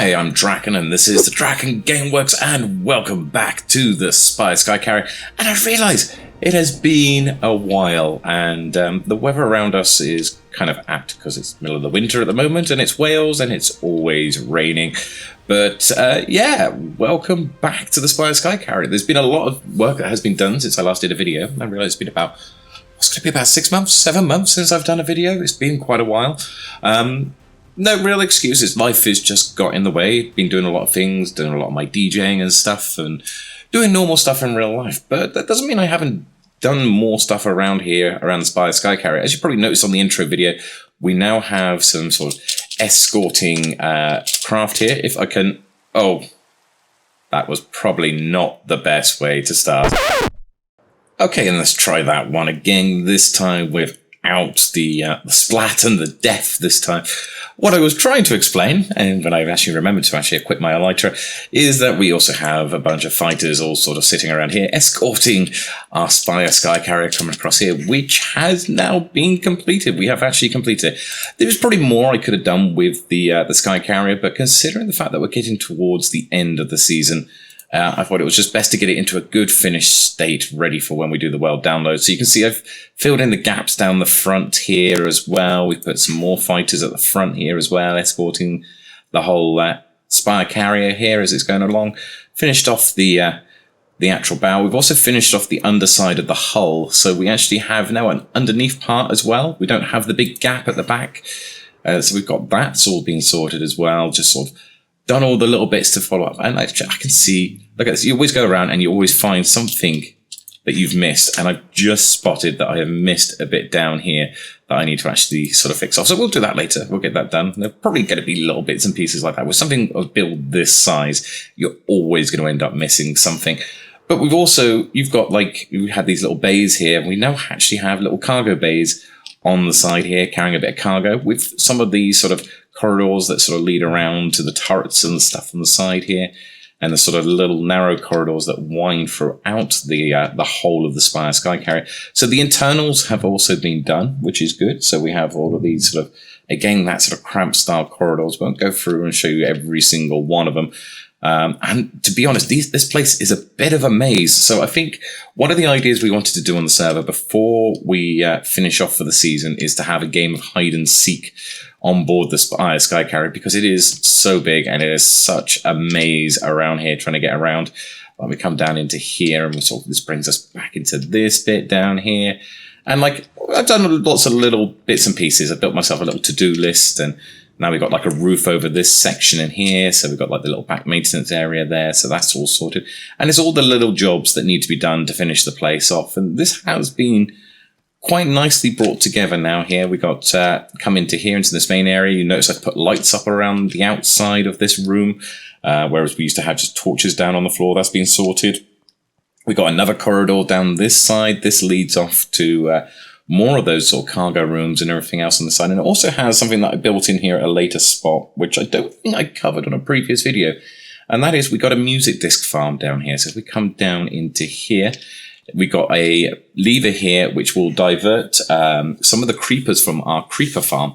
Hi, I'm Draken, and this is the DrakenGameWerks, and welcome back to the SkyCarrier. And I realise it has been a while, and the weather around us is kind of apt because it's middle of the winter at the moment, and it's Wales, and it's always raining. But yeah, welcome back to the SkyCarrier. There's been a lot of work that has been done since I last did a video. I realise it's been about 6 months, 7 months since I've done a video. It's been quite a while. No real excuses. Life has just got in the way. Been doing a lot of things, doing a lot of my DJing and stuff, and doing normal stuff in real life. But that doesn't mean I haven't done more stuff around here, around the SkyCarrier. As you probably noticed on the intro video, we now have some sort of escorting craft here. If I can... Oh, that was probably not the best way to start. Okay, and let's try that one again, this time without the splat and the death this time. What I was trying to explain, and when I've actually remembered to actually equip my elytra, is that we also have a bunch of fighters all sort of sitting around here, escorting our SkyCarrier coming across here, which has now been completed. We have actually completed it. There was probably more I could have done with the SkyCarrier, but considering the fact that we're getting towards the end of the season, I thought it was just best to get it into a good finished state, ready for when we do the world download. So you can see I've filled in the gaps down the front here as well. We've put some more fighters at the front here as well, escorting the whole SpiderHearts here as it's going along. Finished off the actual bow. We've also finished off the underside of the hull. So we actually have now an underneath part as well. We don't have the big gap at the back. So we've got that's all been sorted as well. Just sort of done all the little bits to follow up. And I can see, look at this, you always go around and you always find something that you've missed. And I've just spotted that I have missed a bit down here that I need to actually sort of fix off. So we'll do that later. We'll get that done. There's probably going to be little bits and pieces like that. With something of build this size, you're always going to end up missing something. But we've also, you've got like, we had these little bays here. We now actually have little cargo bays on the side here, carrying a bit of cargo with some of these sort of corridors that sort of lead around to the turrets and stuff on the side here, and the sort of little narrow corridors that wind throughout the whole of the SkyCarrier. So the internals have also been done, which is good. So we have all of these sort of, again, that sort of cramped style corridors. Won't go through and show you every single one of them. And to be honest, this place is a bit of a maze. So I think one of the ideas we wanted to do on the server before we finish off for the season is to have a game of hide and seek on board the SkyCarrier, because it is so big and it is such a maze around here trying to get around. When we come down into here, and this brings us back into this bit down here. And like, I've done lots of little bits and pieces. I built myself a little to-do list, and now we've got like a roof over this section in here. So we've got like the little back maintenance area there. So that's all sorted. And it's all the little jobs that need to be done to finish the place off. And this has been quite nicely brought together now here. We got come into here, into this main area. You notice I've put lights up around the outside of this room, whereas we used to have just torches down on the floor. That's been sorted. We got another corridor down this side. This leads off to more of those sort of cargo rooms and everything else on the side. And it also has something that I built in here at a later spot, which I don't think I covered on a previous video. And that is, we got a music disc farm down here. So if we come down into here, we got a lever here which will divert some of the creepers from our creeper farm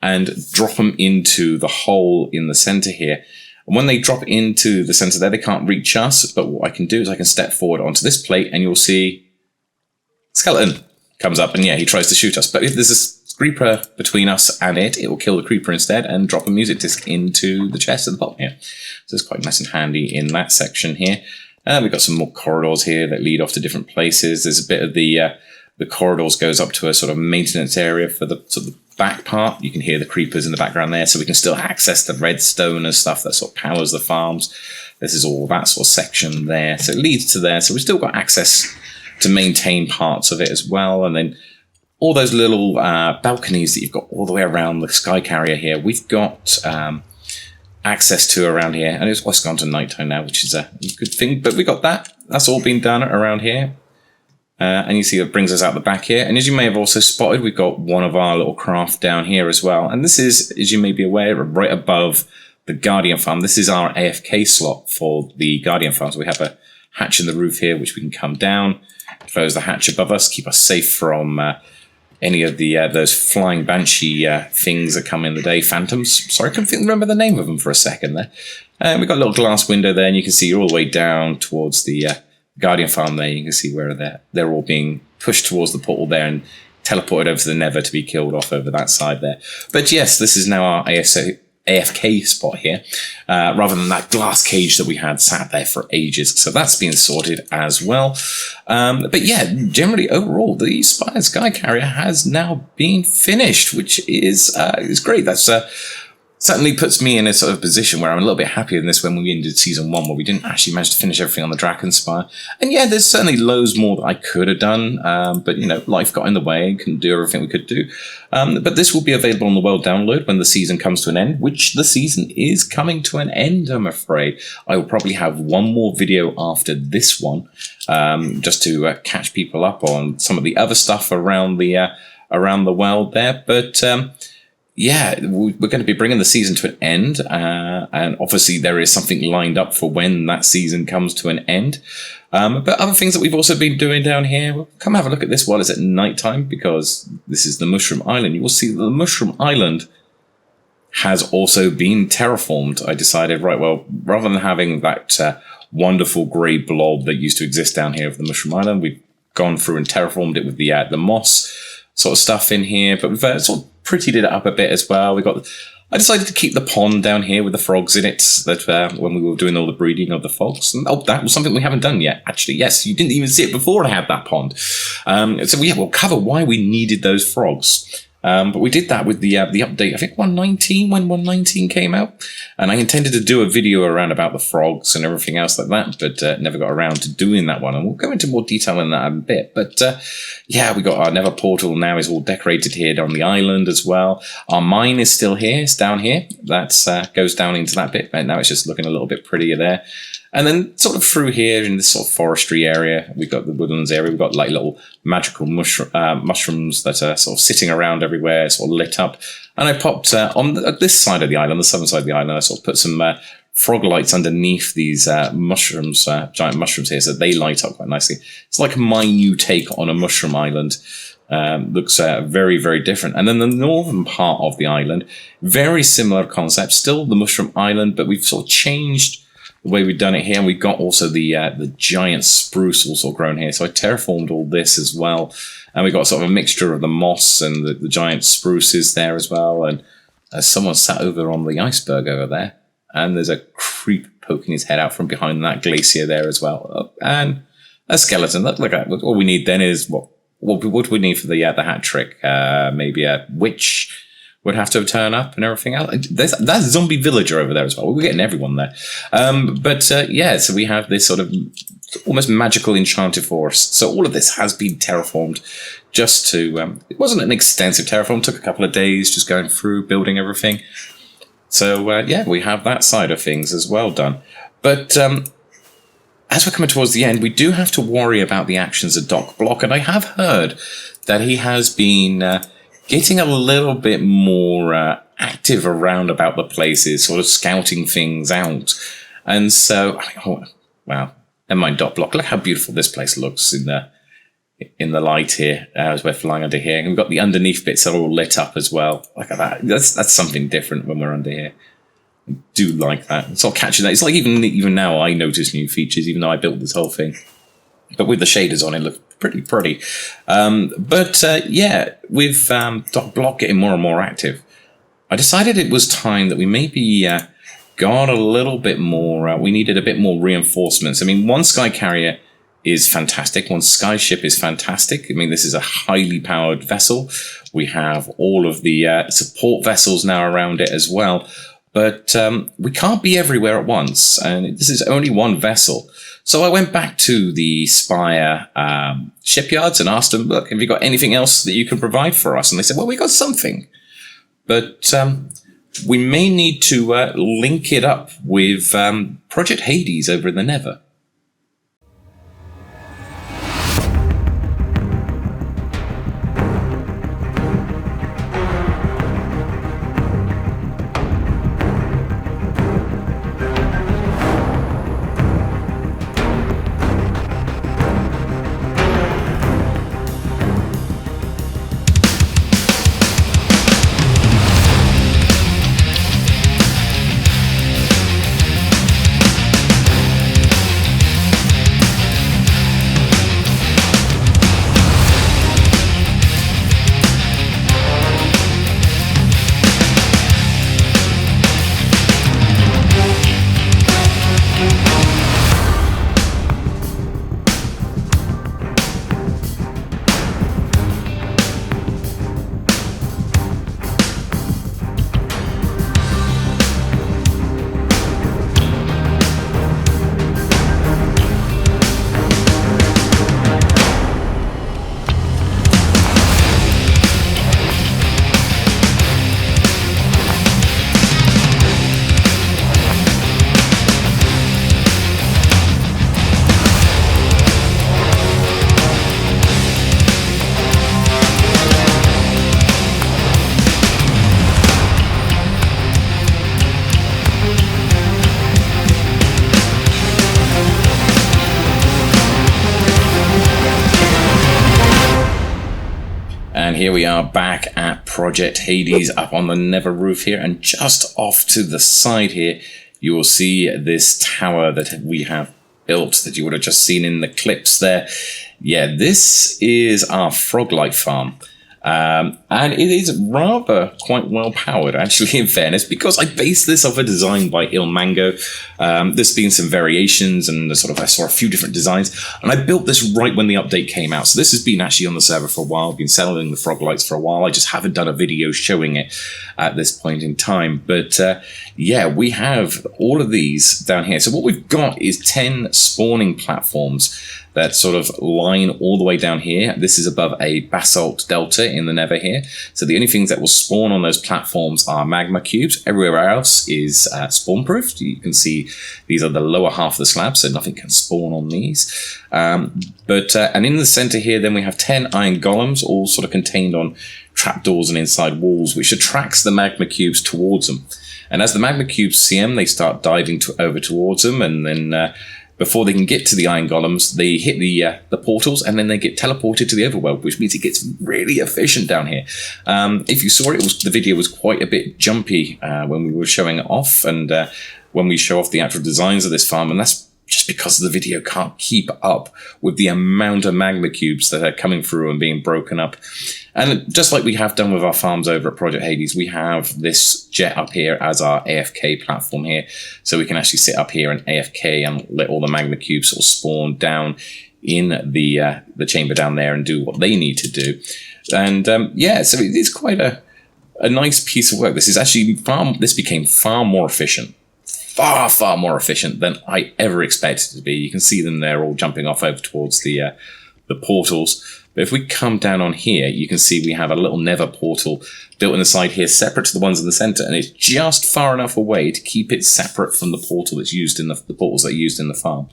and drop them into the hole in the center here. And when they drop into the center there, they can't reach us. But what I can do is I can step forward onto this plate, and you'll see skeleton comes up, and yeah, he tries to shoot us. But if there's a creeper between us and it will kill the creeper instead and drop a music disc into the chest at the bottom here. So it's quite nice and handy in that section here. We've got some more corridors here that lead off to different places. There's a bit of the corridors goes up to a sort of maintenance area for the sort of back part. You can hear the creepers in the background there, so we can still access the redstone and stuff that sort of powers the farms. This is all that sort of section there. So it leads to there. So we've still got access to maintain parts of it as well. And then all those little balconies that you've got all the way around the SkyCarrier here, we've got access to around here, and it's gone to nighttime now, which is a good thing. But we got that. That's all been done around here, and you see it brings us out the back here. And as you may have also spotted, we've got one of our little craft down here as well. And this is, as you may be aware, right above the Guardian Farm. This is our AFK slot for the Guardian Farm. So we have a hatch in the roof here, which we can come down, close the hatch above us, keep us safe from any of the those flying banshee things that come in the day. Phantoms. Sorry, I couldn't remember the name of them for a second there. We've got a little glass window there, and you can see all the way down towards the Guardian Farm there. You can see where they're all being pushed towards the portal there and teleported over to the Nether to be killed off over that side there. But yes, this is now our AFK spot here, rather than that glass cage that we had sat there for ages. So that's been sorted as well. But yeah, generally overall, the SkyCarrier has now been finished, which is great. That's certainly puts me in a sort of position where I'm a little bit happier than this when we ended season 1, where we didn't actually manage to finish everything on the Drakkenspire. And yeah, there's certainly loads more that I could have done, but you know, life got in the way, couldn't do everything we could do. But this will be available on the world download when the season comes to an end, which the season is coming to an end, I'm afraid. I will probably have one more video after this one, just to catch people up on some of the other stuff around the world there. But yeah, we're going to be bringing the season to an end, and obviously there is something lined up for when that season comes to an end. But other things that we've also been doing down here, well, come have a look at this while it's at night time, because this is the Mooshroom Island. You will see that the Mooshroom Island has also been terraformed. I decided, right, well, rather than having that wonderful grey blob that used to exist down here of the Mooshroom Island, we've gone through and terraformed it with the moss sort of stuff in here, but we've sort of prettied it up a bit as well. I decided to keep the pond down here with the frogs in it, that when we were doing all the breeding of the frogs. And, that was something we haven't done yet, actually. Yes, you didn't even see it before I had that pond. So we'll cover why we needed those frogs. But we did that with the update, I think 119, when 119 came out. And I intended to do a video around about the frogs and everything else like that, but never got around to doing that one. And we'll go into more detail in that in a bit. But yeah, we got our Nether portal now is all decorated here on the island as well. Our mine is still here. It's down here. That goes down into that bit. But now it's just looking a little bit prettier there. And then sort of through here in this sort of forestry area, we've got the woodlands area. We've got like little magical mushrooms that are sort of sitting around everywhere, sort of lit up. And I popped on this side of the island, the southern side of the island, I sort of put some Froglights underneath these mushrooms, giant mushrooms here, so they light up quite nicely. It's like my new take on a mushroom island. Looks very, very different. And then the northern part of the island, very similar concept, still the mushroom island, but we've sort of changed the way we've done it here, and we've got also the giant spruce also grown here. So I terraformed all this as well, and we've got sort of a mixture of the moss and the giant spruces there as well. And someone sat over on the iceberg over there, and there's a creep poking his head out from behind that glacier there as well, and a skeleton. Look at that. All we need then is what would we need for the hat trick? Maybe a witch would have to turn up and everything else. There's that zombie villager over there as well. We're getting everyone there. But yeah, so we have this sort of almost magical enchanted forest. So all of this has been terraformed just to... it wasn't an extensive terraform. It took a couple of days just going through, building everything. So yeah, we have that side of things as well done. But as we're coming towards the end, we do have to worry about the actions of DocBlock. And I have heard that he has been... getting a little bit more active around about the places, sort of scouting things out. And so, oh, wow, never mind DocBlock. Look how beautiful this place looks in the light here as we're flying under here. And we've got the underneath bits that are all lit up as well. Look at that. That's something different when we're under here. I do like that. It's all catching that. It's like even now I notice new features, even though I built this whole thing. But with the shaders on, it looks pretty pretty. Yeah, with DocBlock getting more and more active, I decided it was time that we maybe got a little bit more... we needed a bit more reinforcements. I mean, one SkyCarrier is fantastic. One Skyship is fantastic. I mean, this is a highly powered vessel. We have all of the support vessels now around it as well. But we can't be everywhere at once. And this is only one vessel. So I went back to the Spire shipyards and asked them, look, have you got anything else that you can provide for us? And they said, well, we got something. But we may need to link it up with Project Hades over in the Nether. here we are back at Project Hades up on the Nether roof here, and just off to the side here you will see this tower that we have built that you would have just seen in the clips there. Yeah, this is our Froglight farm. And it is rather quite well powered, actually, in fairness, because I based this off a design by ilmango. There's been some variations, and I saw a few different designs, and I built this right when the update came out. So this has been actually on the server for a while. I've been selling the Froglights for a while. I just haven't done a video showing it at this point in time. But yeah, we have all of these down here. So what we've got is 10 spawning platforms that sort of line all the way down here. This is above a basalt delta in the Nether here. So the only things that will spawn on those platforms are magma cubes. Everywhere else is spawn-proofed. You can see these are the lower half of the slab, so nothing can spawn on these. And in the center here, then we have 10 iron golems, all sort of contained on trapdoors and inside walls, which attracts the magma cubes towards them. And as the magma cubes see them, they start diving over towards them, and then before they can get to the iron golems, they hit the portals, and then they get teleported to the overworld, which means it gets really efficient down here. If you saw it, the video was quite a bit jumpy when we were showing it off, and when we show off the actual designs of this farm, and that's just because the video can't keep up with the amount of magma cubes that are coming through and being broken up. And just like we have done with our farms over at Project Hades, we have this jet up here as our AFK platform here. So we can actually sit up here and AFK and let all the magma cubes sort of spawn down in the chamber down there and do what they need to do. And yeah, so it is quite a nice piece of work. This is actually this became far more efficient. Far more efficient than I ever expected it to be. You can see them there all jumping off over towards the portals. But if we come down on here, you can see we have a little Nether portal built in the side here, separate to the ones in the center, and it's just far enough away to keep it separate from the portal that's used in the portals that are used in the farm.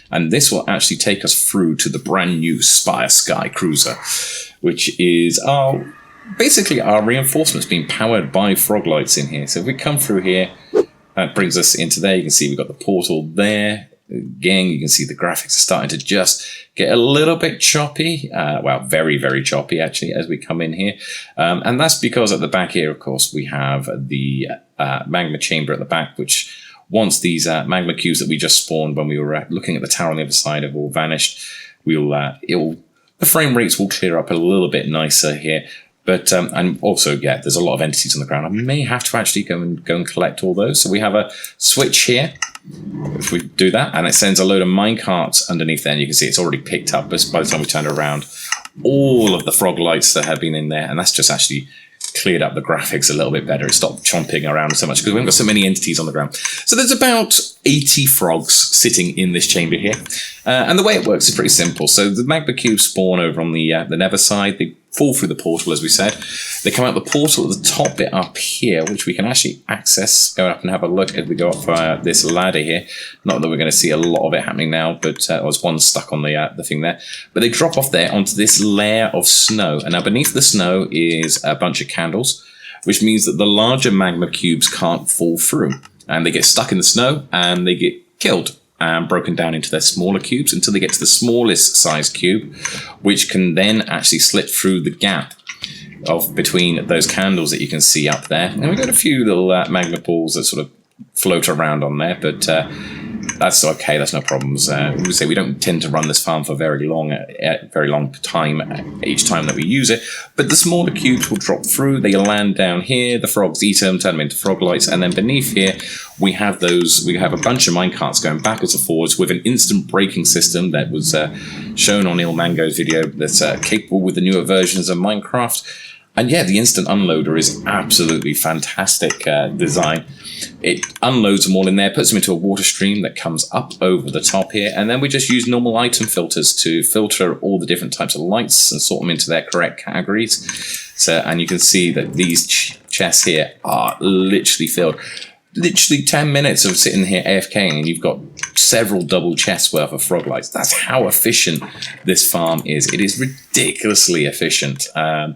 And this will actually take us through to the brand new SkyCruiser, which is basically our reinforcements being powered by Froglights in here. So if we come through here, that brings us into there. You can see we've got the portal there. Again, you can see the graphics are starting to just get a little bit choppy. Well, very, very choppy, actually, as we come in here. And that's because at the back here, of course, we have the magma chamber at the back, which once these magma cubes that we just spawned when we were looking at the tower on the other side have all vanished, the frame rates will clear up a little bit nicer here. But and also, yeah, there's a lot of entities on the ground. I may have to actually go and collect all those. So we have a switch here. If we do that, and it sends a load of minecarts underneath there, and you can see it's already picked up by the time we turn it around all of the Froglights that have been in there, and that's just actually cleared up the graphics a little bit better. It stopped chomping around so much because we haven't got so many entities on the ground. So there's about 80 frogs sitting in this chamber here. And the way it works is pretty simple. So the magma cubes spawn over on the Nether side. They fall through the portal, as we said. They come out the portal at the top bit up here, which we can actually access, go up and have a look as we go up this ladder here. Not that we're going to see a lot of it happening now, but there's one stuck on the thing there. But they drop off there onto this layer of snow. And now beneath the snow is a bunch of candles, which means that the larger magma cubes can't fall through. And they get stuck in the snow and they get killed and broken down into their smaller cubes until they get to the smallest size cube, which can then actually slip through the gap between those candles that you can see up there. And we've got a few little magma balls that sort of float around on there, but that's okay, that's no problems. We say we don't tend to run this farm for very long time each time that we use it, but the smaller cubes will drop through, they land down here, the frogs eat them, turn them into Froglights, and then beneath here we have a bunch of minecarts going backwards and forwards with an instant braking system that was shown on ilmango's video that's capable with the newer versions of Minecraft. And yeah, the instant unloader is absolutely fantastic design. It unloads them all in there, puts them into a water stream that comes up over the top here, and then we just use normal item filters to filter all the different types of lights and sort them into their correct categories. So, and you can see that these chests here are literally filled. Literally 10 minutes of sitting here AFKing and you've got several double chests worth of Froglights. That's how efficient this farm is. It is ridiculously efficient. I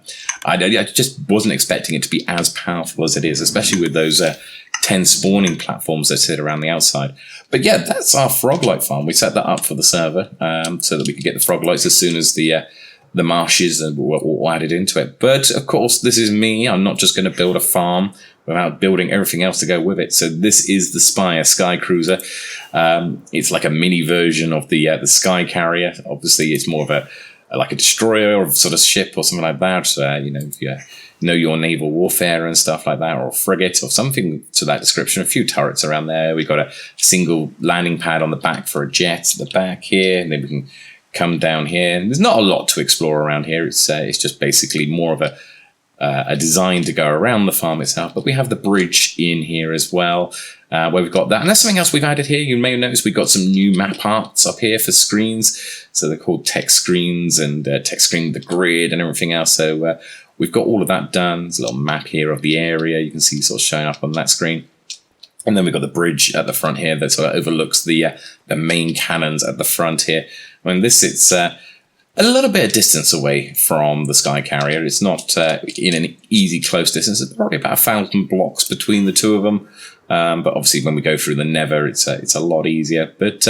just wasn't expecting it to be as powerful as it is, especially with those 10 spawning platforms that sit around the outside. But yeah, that's our Froglight farm. We set that up for the server so that we could get the Froglights as soon as the the marshes and all added into it. But of course, this is me. I'm not just going to build a farm without building everything else to go with it. So this is the SkyCruiser. It's like a mini version of the SkyCarrier. Obviously, it's more of a destroyer or sort of ship or something like that. If you know your naval warfare and stuff like that, or a frigate or something to that description. A few turrets around there. We've got a single landing pad on the back for a jet at the back here, and then we can come down here. And there's not a lot to explore around here. It's just basically more of a design to go around the farm itself. But we have the bridge in here as well, where we've got that. And that's something else we've added here. You may have noticed we've got some new map arts up here for screens. So they're called text screens, and text screen, the grid and everything else. So we've got all of that done. There's a little map here of the area. You can see sort of showing up on that screen. And then we've got the bridge at the front here that sort of overlooks the main cannons at the front here. I mean, it's a little bit of distance away from the SkyCarrier. It's not in an easy, close distance. It's probably about 1,000 blocks between the two of them. But obviously, when we go through the Nether, it's a lot easier. But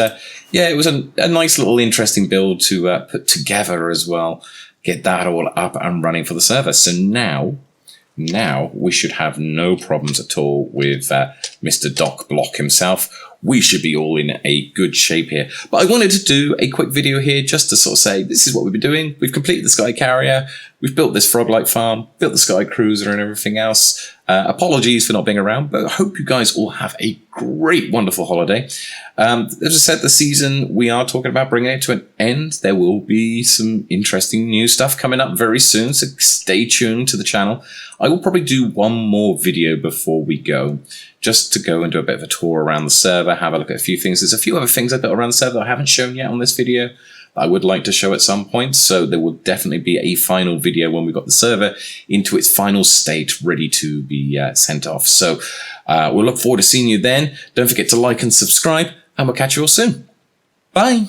yeah, it was a nice little interesting build to put together as well. Get that all up and running for the server. So now we should have no problems at all with Mr. DocBlock himself. We should be all in a good shape here. But I wanted to do a quick video here just to sort of say, this is what we've been doing. We've completed the SkyCarrier. We've built this Froglight farm, built the SkyCruiser and everything else. Apologies for not being around, but I hope you guys all have a great, wonderful holiday. As I said, the season, we are talking about bringing it to an end. There will be some interesting new stuff coming up very soon, so stay tuned to the channel. I will probably do one more video before we go, just to go and do a bit of a tour around the server, have a look at a few things. There's a few other things I've got around the server that I haven't shown yet on this video that I would like to show at some point, so there will definitely be a final video when we've got the server into its final state, ready to be sent off. So we'll look forward to seeing you then. Don't forget to like and subscribe, and we'll catch you all soon. Bye!